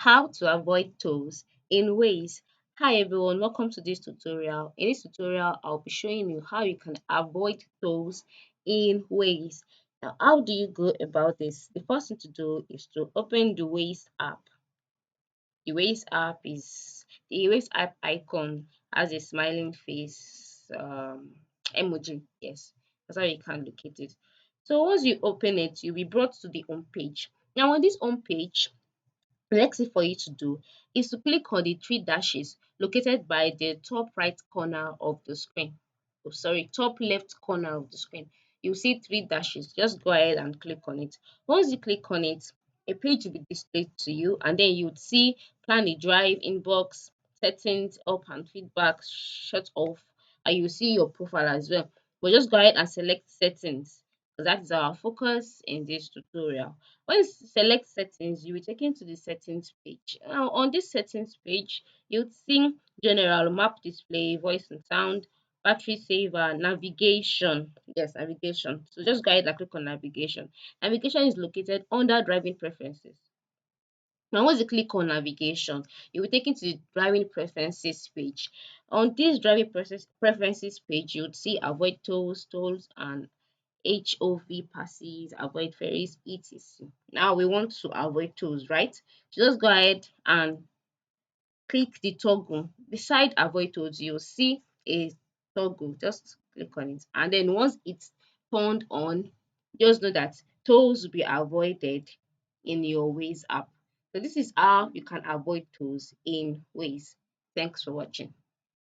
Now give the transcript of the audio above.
How to avoid tolls in Waze. Hi everyone, welcome to this tutorial. In this tutorial, I'll be showing you how you can avoid tolls in Waze. Now, how do you go about this? The first thing to do is to open the Waze app. The Waze app icon has a smiling face emoji. Yes, that's how you can locate it. So once you open it, you'll be brought to the home page. Now on this home page, the next thing for you to do is to click on the three dashes located by the top right corner of the screen. Oh, sorry, top left corner of the screen. You'll see three dashes. Just go ahead and click on it. Once you click on it, a page will be displayed to you, and then you'd see plan a drive, inbox, settings, up and feedback, shut off, and you'll see your profile as well. But just go ahead and select settings because that is our focus in this tutorial. When you select settings, you'll be taken to the settings page. Now, on this settings page, you'll see general, map display, voice and sound, battery saver, navigation. Yes, navigation. So just go ahead and click on navigation. Navigation is located under driving preferences. Now, once you click on navigation, you'll be taken to the driving preferences page. On this driving preferences page, you'll see avoid tolls, and HOV passes, avoid ferries, etc. Now we want to avoid tolls, right? So just go ahead and click the toggle. Beside avoid tolls, you'll see a toggle. Just click on it. And then once it's turned on, just know that tolls will be avoided in your Waze app. So this is how you can avoid tolls in Waze. Thanks for watching.